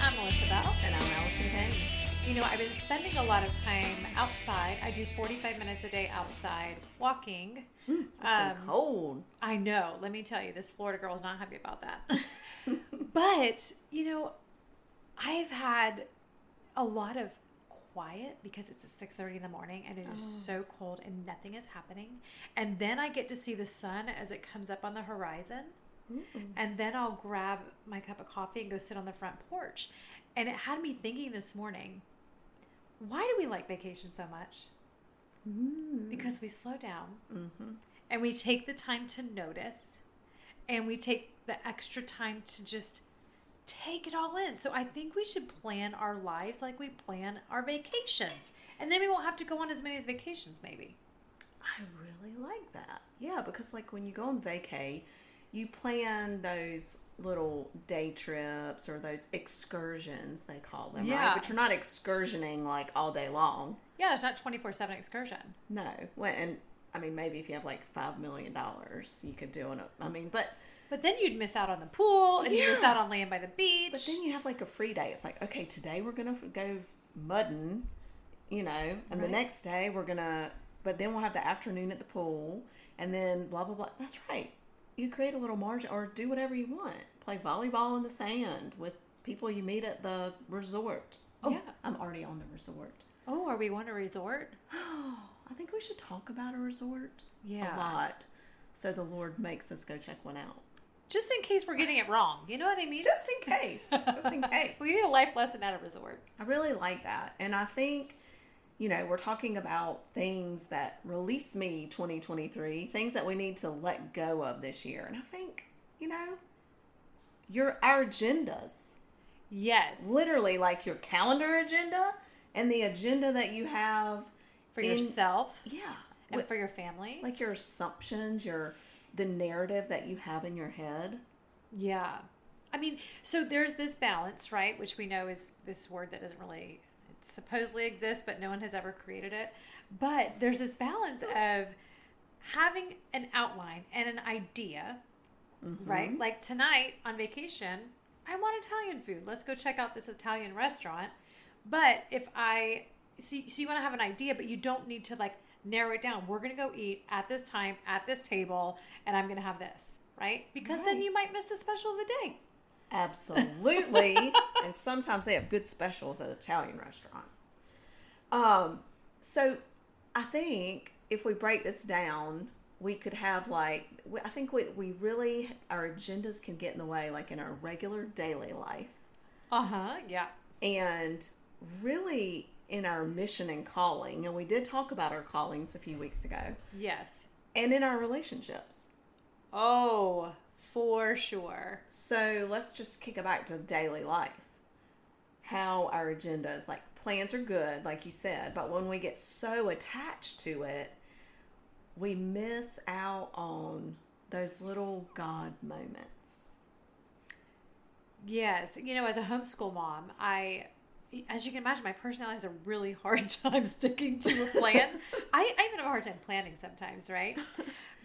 I'm Melissa Bell. And I'm Allison Kane. I've been spending a lot of time outside. I do 45 minutes a day outside walking. It's been cold. I know. Let me tell you, this Florida girl is not happy about that. But, I've had a lot of quiet because it's at 6:30 in the morning and it is so cold and nothing is happening. And then I get to see the sun as it comes up on the horizon. And then I'll grab my cup of coffee and go sit on the front porch. And it had me thinking this morning, why do we like vacation so much? Because we slow down and we take the time to notice and we take the extra time to just take it all in. So I think we should plan our lives like we plan our vacations. And then we won't have to go on as many vacations maybe. I really like that. Yeah, because like when you go on vacay, you plan those little day trips or those excursions, they call them, Yeah. right? But you're not excursioning like all day long. Yeah, it's not 24/7 excursion. No. Well, and I mean, maybe if you have like $5 million, you could do it. But then you'd miss out on the pool and you'd miss Yeah. out on laying by the beach. But then you have like a free day. It's like, okay, today we're going to go mudding, and the Right. next day but then we'll have the afternoon at the pool and then blah, blah, blah. That's right. You create a little margin or do whatever you want. Play volleyball in the sand with people you meet at the resort. Oh, Yeah. I'm already on the resort. Oh, are we on a resort? I think we should talk about a resort Yeah. a lot so the Lord makes us go check one out. Just in case we're getting it wrong. You know what I mean? Just in case. Just in case. We need a life lesson at a resort. I really like that. And I think, we're talking about things that release me 2023, things that we need to let go of this year. And I think, our agendas, Yes. literally like your calendar agenda and the agenda that you have For yourself Yeah. and for your family. Like your assumptions, the narrative that you have in your head. Yeah. I mean, so there's this balance, right? Which we know is this word that doesn't really it supposedly exist, but no one has ever created it. But there's this balance of having an outline and an idea, right? Like tonight on vacation, I want Italian food. Let's go check out this Italian restaurant. But so you want to have an idea, but you don't need to like narrow it down. We're going to go eat at this time, at this table, and I'm going to have this, right? Because then Right. you might miss the special of the day. Absolutely. And sometimes they have good specials at Italian restaurants. So I think if we break this down, we could have I think we really, our agendas can get in the way like in our regular daily life Yeah. and really in our mission and calling. And we did talk about our callings a few weeks ago Yes. and in our relationships. Oh, for sure. So let's just kick it back to daily life. How our agendas, like plans are good, like you said, but when we get so attached to it, we miss out on those little God moments. Yes. As a homeschool mom, as you can imagine, my personality has a really hard time sticking to a plan. I even have a hard time planning sometimes, right?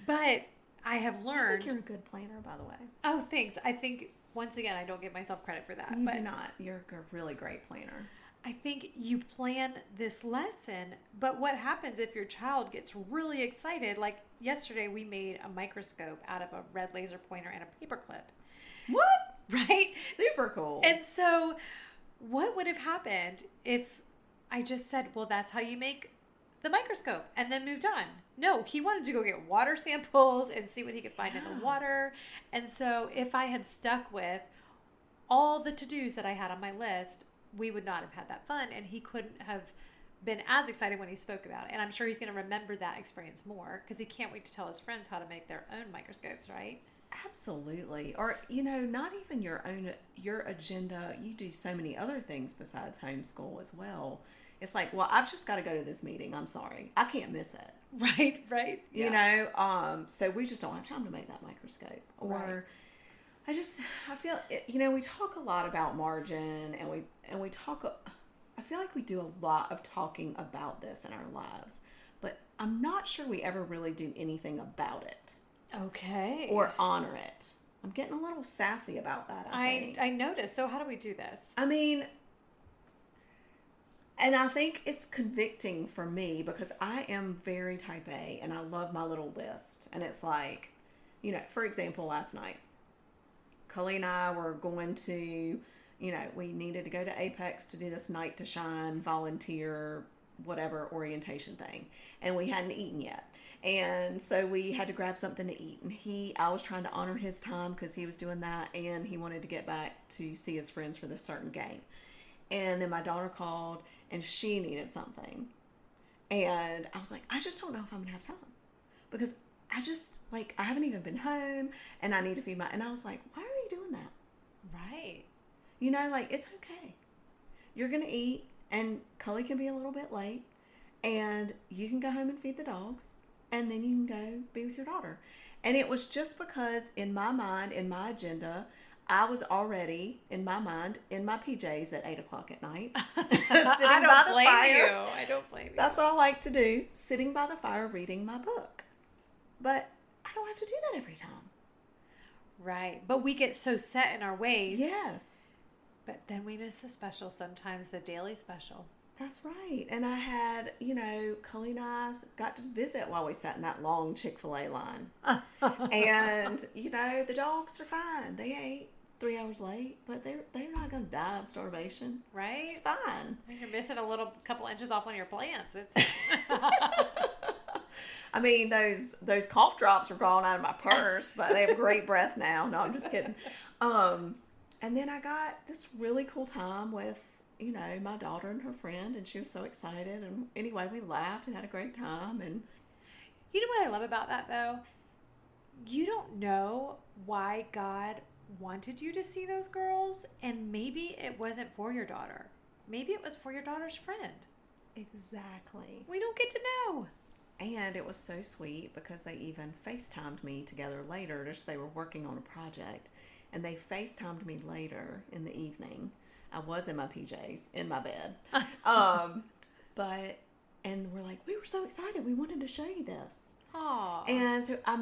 But I have I learned. think you're a good planner, by the way. Oh, thanks. I think, once again, I don't give myself credit for that. You but do not. You're a really great planner. I think you plan this lesson, but what happens if your child gets really excited? Like yesterday, we made a microscope out of a red laser pointer and a paperclip. What? Right? Super cool. And so, what would have happened if I just said, well, that's how you make the microscope, and then moved on? No, he wanted to go get water samples and see what he could find in the water. And so, if I had stuck with all the to-dos that I had on my list, we would not have had that fun, and he couldn't have been as excited when he spoke about it. And I'm sure he's going to remember that experience more because he can't wait to tell his friends how to make their own microscopes, right? Absolutely. Or, not even your agenda. You do so many other things besides homeschool as well. It's like, well, I've just got to go to this meeting. I'm sorry. I can't miss it. Right. So we just don't have time to make that microscope. Or Right. I feel, we talk a lot about margin and we talk, I feel like we do a lot of talking about this in our lives, but I'm not sure we ever really do anything about it. Okay. Or honor it. I'm getting a little sassy about that, I think. I noticed. So how do we do this? I mean, and I think it's convicting for me because I am very type A and I love my little list. And it's like, you know, for example, last night, Cully and I were going to, you know, we needed to go to Apex to do this Night to Shine volunteer, whatever orientation thing. And we hadn't eaten yet. And so we had to grab something to eat. And I was trying to honor his time because he was doing that. And he wanted to get back to see his friends for this certain game. And then my daughter called and she needed something. And I was like, I just don't know if I'm going to have time. Because I just, like, I haven't even been home and I need to feed and I was like, why are you doing that? Right. You know, like, it's okay. You're going to eat and Cully can be a little bit late and you can go home and feed the dogs and then you can go be with your daughter. And it was just because in my mind, in my agenda, I was already, in my mind, in my PJs at 8 o'clock at night. I don't blame you. I don't blame you. That's what I like to do, sitting by the fire reading my book. But I don't have to do that every time. Right. But we get so set in our ways. Yes. But then we miss the special sometimes, the daily special. That's right. And I had, you know, Cully and I got to visit while we sat in that long Chick-fil-A line. And, you know, the dogs are fine. They ate 3 hours late, but they're not going to die of starvation. Right? It's fine. I mean, you're missing a couple inches off on your plants. It's I mean, those cough drops are gone out of my purse, but they have great breath now. No, I'm just kidding. And then I got this really cool time with, you know, my daughter and her friend, and she was so excited. And anyway, we laughed and had a great time. And you know what I love about that, though? You don't know why God wanted you to see those girls, and maybe it wasn't for your daughter. Maybe it was for your daughter's friend. Exactly. We don't get to know. And it was so sweet because they even FaceTimed me together later. They were working on a project, and they FaceTimed me later in the evening. I was in my PJs, in my bed. And we're like, we were so excited. We wanted to show you this. Aww. And so I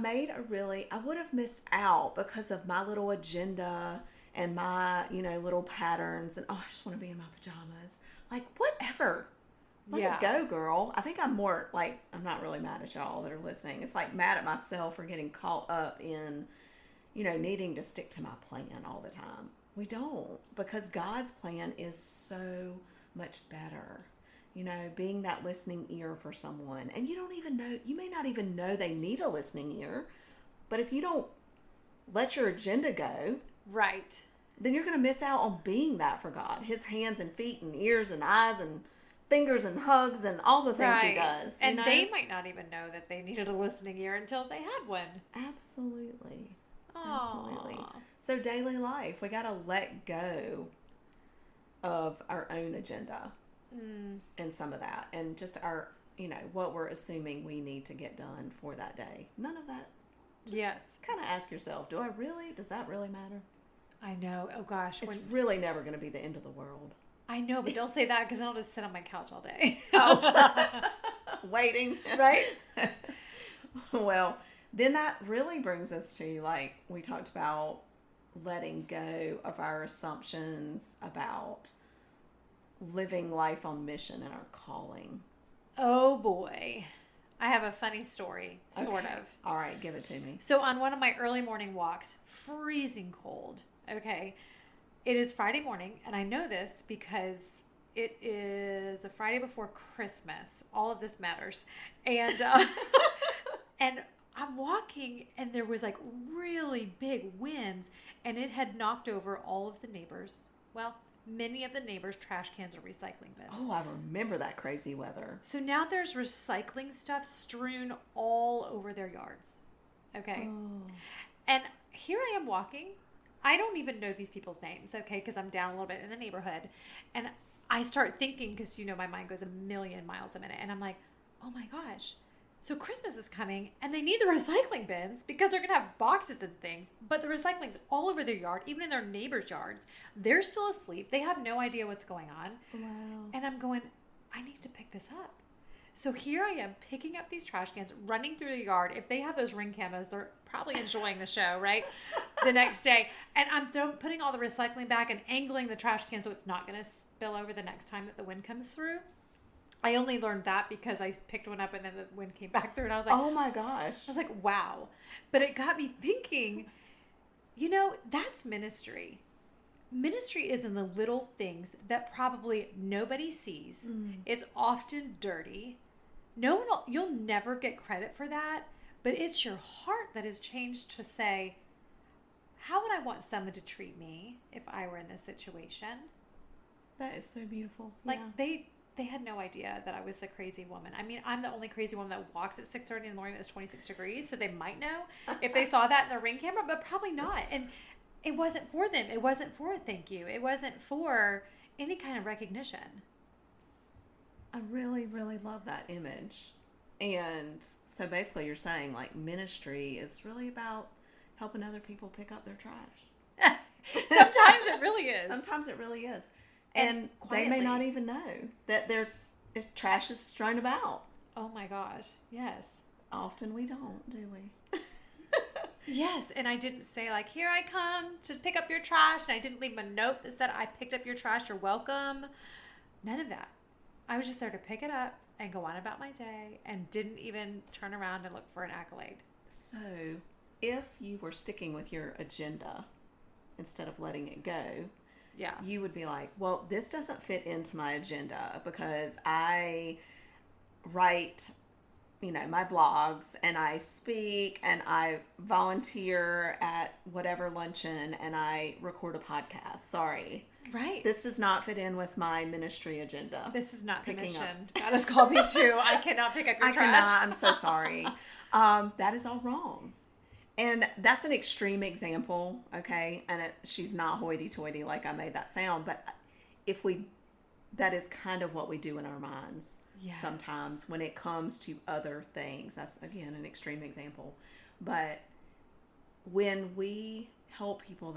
would have missed out because of my little agenda and my, you know, little patterns. And, I just want to be in my pajamas. Like, whatever. Let it go, girl. I think I'm more like, I'm not really mad at y'all that are listening. It's like mad at myself for getting caught up in, you know, needing to stick to my plan all the time. We don't, because God's plan is so much better. You know, being that listening ear for someone. And you may not even know they need a listening ear. But if you don't let your agenda go, right, then you're going to miss out on being that for God. His hands and feet and ears and eyes and fingers and hugs and all the things he does. And they might not even know that they needed a listening ear until they had one. Absolutely. Aww. Absolutely. So daily life, we got to let go of our own agenda and some of that. And just our, you know, what we're assuming we need to get done for that day. None of that. Just kind of ask yourself, does that really matter? I know. Oh gosh. It's really never going to be the end of the world. I know, but don't say that because then I'll just sit on my couch all day. Waiting. Right? Well, then that really brings us to, like, we talked about letting go of our assumptions about living life on mission and our calling. Oh boy. I have a funny story, sort of. All right, give it to me. So on one of my early morning walks, freezing cold, okay, it is Friday morning, and I know this because it is the Friday before Christmas. All of this matters. And and I'm walking, and there was like really big winds, and it had knocked over all of the neighbors. Well, many of the neighbors' trash cans or recycling bins. Oh, I remember that crazy weather. So now there's recycling stuff strewn all over their yards. Okay? Oh. And here I am walking. I don't even know these people's names, okay, because I'm down a little bit in the neighborhood. And I start thinking, because, you know, my mind goes a million miles a minute. And I'm like, oh my gosh. So Christmas is coming, and they need the recycling bins because they're going to have boxes and things. But the recycling's all over their yard, even in their neighbors' yards. They're still asleep. They have no idea what's going on. Wow. And I'm going, I need to pick this up. So here I am picking up these trash cans, running through the yard. If they have those Ring camos, they're probably enjoying the show, right? The next day. And I'm putting all the recycling back and angling the trash can so it's not going to spill over the next time that the wind comes through. I only learned that because I picked one up and then the wind came back through and I was like, oh my gosh. I was like, wow. But it got me thinking, that's ministry. Ministry is in the little things that probably nobody sees. It's often dirty. You'll never get credit for that, but it's your heart that has changed to say, how would I want someone to treat me if I were in this situation? That is so beautiful. Like they had no idea that I was a crazy woman. I mean, I'm the only crazy woman that walks at 6:30 in the morning when it's 26 degrees, so they might know if they saw that in their Ring camera, but probably not. And it wasn't for them. It wasn't for a thank you. It wasn't for any kind of recognition. I really, really love that image. And so basically you're saying like ministry is really about helping other people pick up their trash. Sometimes it really is. Sometimes it really is. And they may not even know that trash is strewn about. Oh my gosh. Yes. Often we don't, do we? Yes. And I didn't say like, here I come to pick up your trash. And I didn't leave a note that said, I picked up your trash. You're welcome. None of that. I was just there to pick it up and go on about my day and didn't even turn around and look for an accolade. So if you were sticking with your agenda instead of letting it go, yeah, you would be like, well, this doesn't fit into my agenda because I write, my blogs and I speak and I volunteer at whatever luncheon and I record a podcast. Sorry. Right. This does not fit in with my ministry agenda. This is not the mission God has called me to. I cannot pick up your trash. I'm so sorry. That is all wrong. And that's an extreme example, okay? And she's not hoity-toity like I made that sound, but that is kind of what we do in our minds sometimes when it comes to other things. That's, again, an extreme example. But when we help people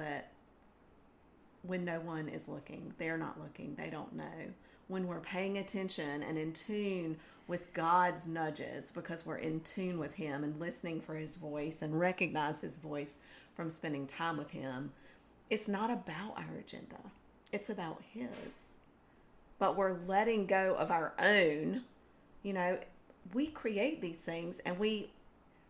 when no one is looking, they're not looking, they don't know, when we're paying attention and in tune with God's nudges because we're in tune with Him and listening for His voice and recognize His voice from spending time with Him, it's not about our agenda. It's about His. But we're letting go of our own. We create these things and we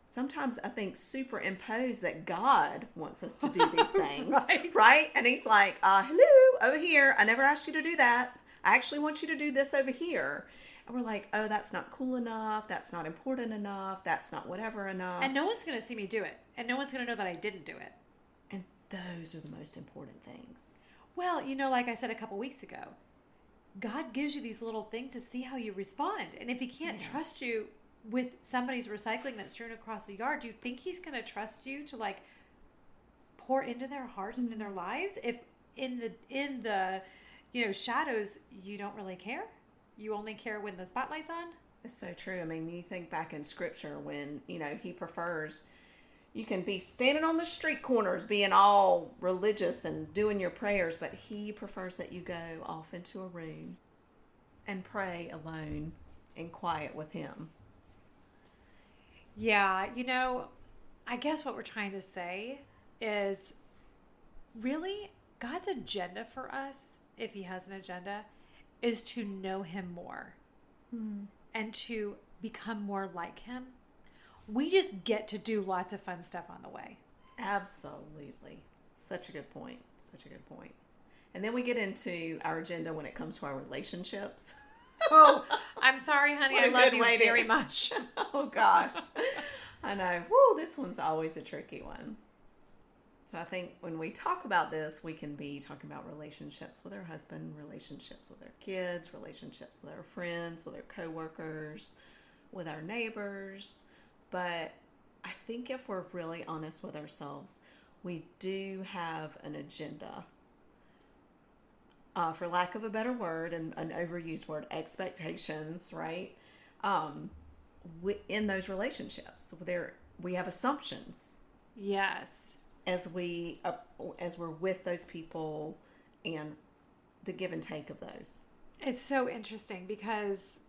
sometimes, I think, superimpose that God wants us to do these things. Right? And He's like, hello, over here. I never asked you to do that. I actually want you to do this over here. And we're like, oh, that's not cool enough. That's not important enough. That's not whatever enough. And no one's going to see me do it. And no one's going to know that I didn't do it. And those are the most important things. Well, like I said a couple weeks ago, God gives you these little things to see how you respond. And if He can't trust you with somebody's recycling that's strewn across the yard, do you think He's going to trust you to pour into their hearts and in their lives? If in the shadows, you don't really care. You only care when the spotlight's on. It's so true. I mean, you think back in Scripture when, He prefers, you can be standing on the street corners being all religious and doing your prayers, but He prefers that you go off into a room and pray alone in quiet with Him. Yeah, I guess what we're trying to say is really God's agenda for us, if He has an agenda, is to know Him more and to become more like Him. We just get to do lots of fun stuff on the way. Absolutely. Such a good point. Such a good point. And then we get into our agenda when it comes to our relationships. Oh, I'm sorry, honey. I love you very much. Oh, gosh. I know. Woo, this one's always a tricky one. So I think when we talk about this, we can be talking about relationships with our husband, relationships with our kids, relationships with our friends, with our coworkers, with our neighbors. But I think if we're really honest with ourselves, we do have an agenda. For lack of a better word, and an overused word, expectations, right? In those relationships, we have assumptions. Yes. As we're with those people and the give and take of those. It's so interesting because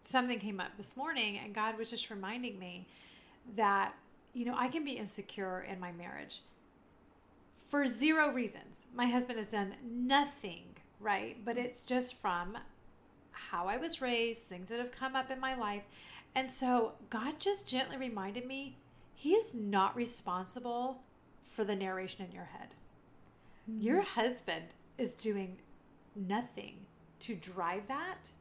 something came up this morning, and God was just reminding me that, I can be insecure in my marriage for zero reasons. My husband has done nothing, right? But it's just from how I was raised, things that have come up in my life. And so God just gently reminded me, He is not responsible for the narration in your head. Mm-hmm. Your husband is doing nothing to drive that.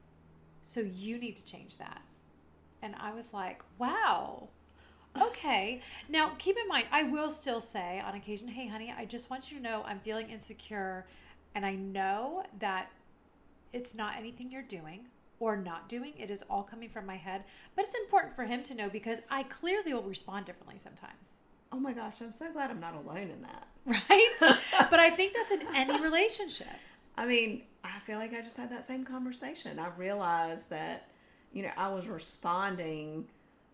So you need to change that. And I was like, wow. Okay. Now, keep in mind, I will still say on occasion, hey, honey, I just want you to know I'm feeling insecure. And I know that it's not anything you're doing or not doing. It is all coming from my head. But it's important for him to know because I clearly will respond differently sometimes. Oh my gosh, I'm so glad I'm not alone in that. Right? But I think that's in any relationship. I mean, I feel like I just had that same conversation. I realized that, I was responding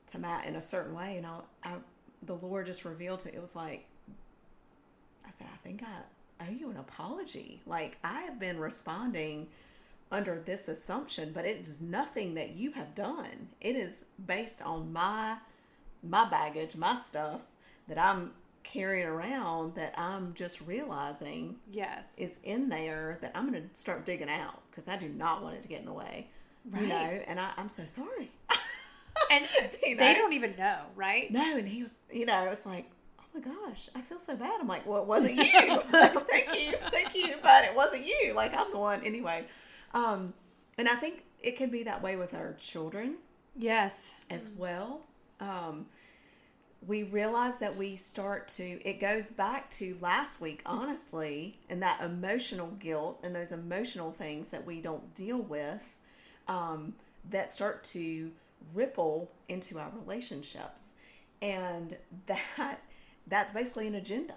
to Matt in a certain way, and the Lord just revealed to it was like, I said, I think I owe you an apology. Like, I have been responding under this assumption, but it is nothing that you have done. It is based on my baggage, my stuff that I'm carrying around that I'm just realizing is in there that I'm going to start digging out because I do not want it to get in the way. Right. And I'm so sorry. And they don't even know, right? No, and he was, it's like, oh my gosh, I feel so bad. I'm like, well, it wasn't you. Thank you, but it wasn't you. Like, I'm going anyway. And I think it can be that way with our children. Yes. As well. We realize that it goes back to last week, honestly, and that emotional guilt and those emotional things that we don't deal with that start to ripple into our relationships. And that's basically an agenda.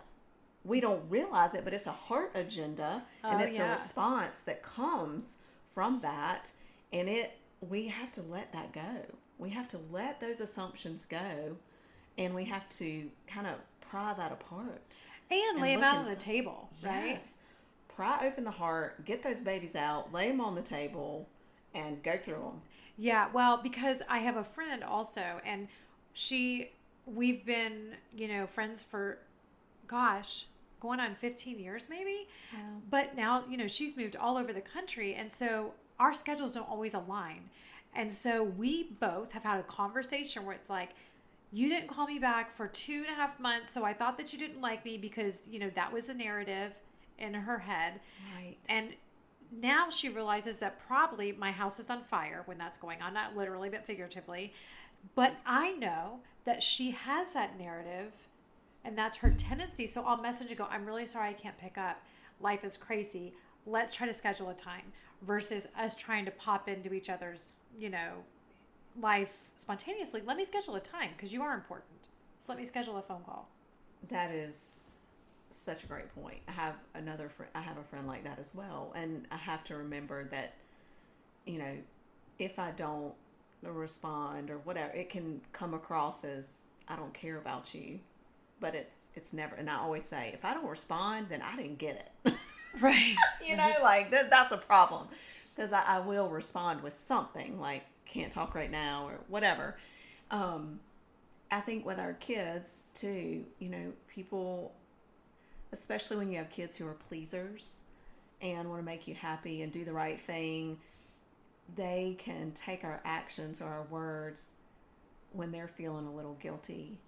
We don't realize it, but it's a heart agenda, and it's a response that comes from that, and we have to let that go. We have to let those assumptions go, and we have to kind of pry that apart. And lay them out on the table, right? Yes. Pry open the heart, get those babies out, lay them on the table, and go through them. Yeah, well, because I have a friend also, and we've been, friends for, going on 15 years maybe. Yeah. But now, she's moved all over the country, and so our schedules don't always align. And so we both have had a conversation where it's like, you didn't call me back for 2.5 months, so I thought that you didn't like me because, that was a narrative in her head. Right. And now she realizes that probably my house is on fire when that's going on, not literally, but figuratively. But I know that she has that narrative, and that's her tendency. So I'll message and go, I'm really sorry I can't pick up. Life is crazy. Let's try to schedule a time versus us trying to pop into each other's, life spontaneously. Let me schedule a time because you are important. So let me schedule a phone call. That is such a great point. I have a friend like that as well. And I have to remember that, if I don't respond or whatever, it can come across as I don't care about you. But it's never, and I always say, if I don't respond, then I didn't get it. Right. That's a problem. Because I will respond with something like, can't talk right now or whatever. I think with our kids too, people, especially when you have kids who are pleasers and want to make you happy and do the right thing, they can take our actions or our words when they're feeling a little guilty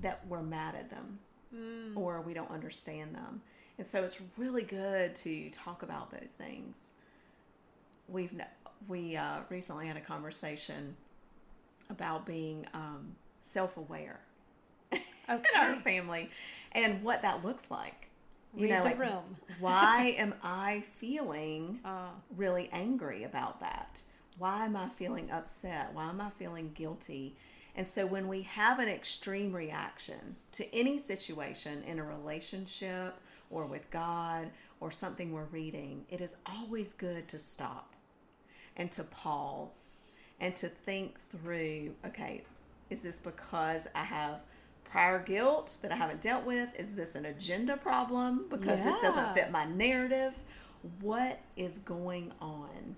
that we're mad at them or we don't understand them. And so it's really good to talk about those things. We recently had a conversation about being self-aware in our family and what that looks like. Read the room. Why am I feeling really angry about that? Why am I feeling upset? Why am I feeling guilty? And so when we have an extreme reaction to any situation in a relationship or with God or something we're reading, it is always good to stop and to pause and to think through, okay, is this because I have prior guilt that I haven't dealt with? Is this an agenda problem because this doesn't fit my narrative? What is going on?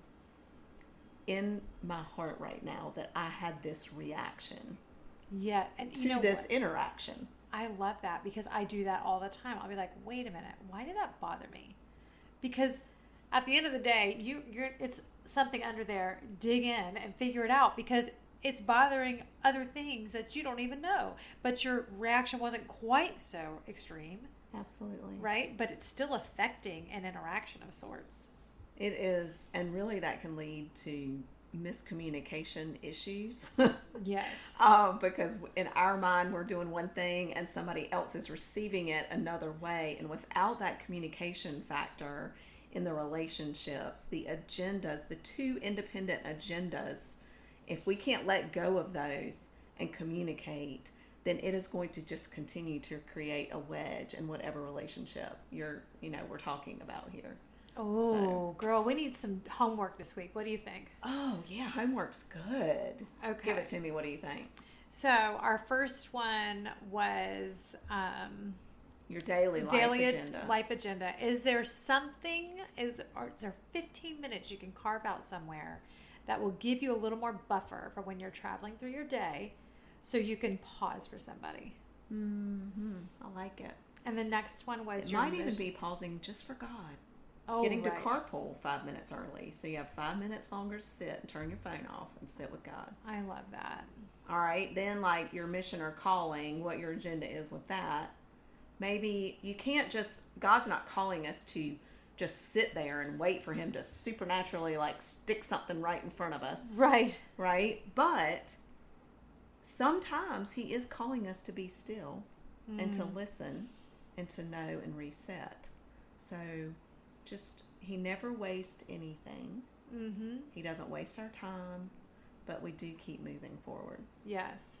in my heart right now that I had this reaction Yeah. And to this interaction. I love that because I do that all the time. I'll be like, wait a minute, why did that bother me? Because at the end of the day, it's something under there. Dig in and figure it out because it's bothering other things that you don't even know. But your reaction wasn't quite so extreme. Absolutely. Right? But it's still affecting an interaction of sorts. It is, and really that can lead to miscommunication issues. Yes. Because in our mind we're doing one thing and somebody else is receiving it another way, and without that communication factor in the relationships, the agendas, the two independent agendas, if we can't let go of those and communicate, then it is going to just continue to create a wedge in whatever relationship we're talking about here. Oh, girl, we need some homework this week. What do you think? Oh, yeah, homework's good. Okay. Give it to me. What do you think? So our first one was Your daily agenda. life agenda. Is there something, is there 15 minutes you can carve out somewhere that will give you a little more buffer for when you're traveling through your day so you can pause for somebody? Mm-hmm. I like it. And the next one was it might even be pausing just for God. Oh, getting right. to carpool 5 minutes early. So you have 5 minutes longer to sit and turn your phone off and sit with God. I love that. All right. Then like your mission or calling, what your agenda is with that. Maybe you can't God's not calling us to just sit there and wait for him to supernaturally like stick something right in front of us. Right. Right. But sometimes he is calling us to be still and to listen and to know and reset. So he never wastes anything. Mm-hmm. He doesn't waste our time, but we do keep moving forward. Yes.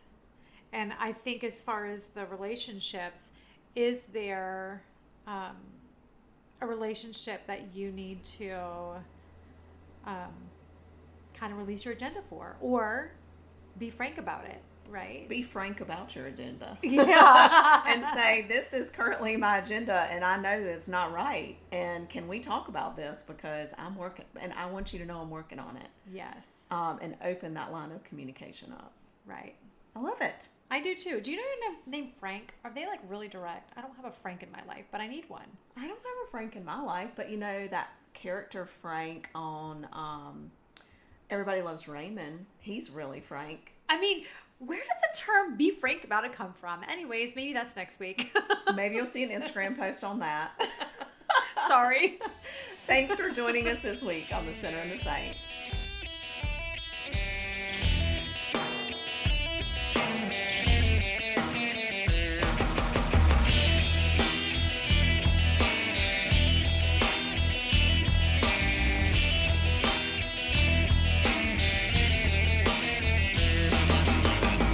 And I think as far as the relationships, is there a relationship that you need to kind of release your agenda for, or be frank about it, right? Be frank about your agenda. Yeah. And say, this is currently my agenda and I know that it's not right. And can we talk about this because I'm working and I want you to know I'm working on it. Yes. And open that line of communication up. Right. I love it. I do too. Do you know your name Frank? Are they like really direct? I don't have a Frank in my life, but I need one. I don't have a Frank in my life, but you know that character Frank on Everybody Loves Raymond, he's really frank. I mean, where did the term be frank about it come from? Anyways, maybe that's next week. Maybe you'll see an Instagram post on that. Sorry. Thanks for joining us this week on The Sinner and the Saint.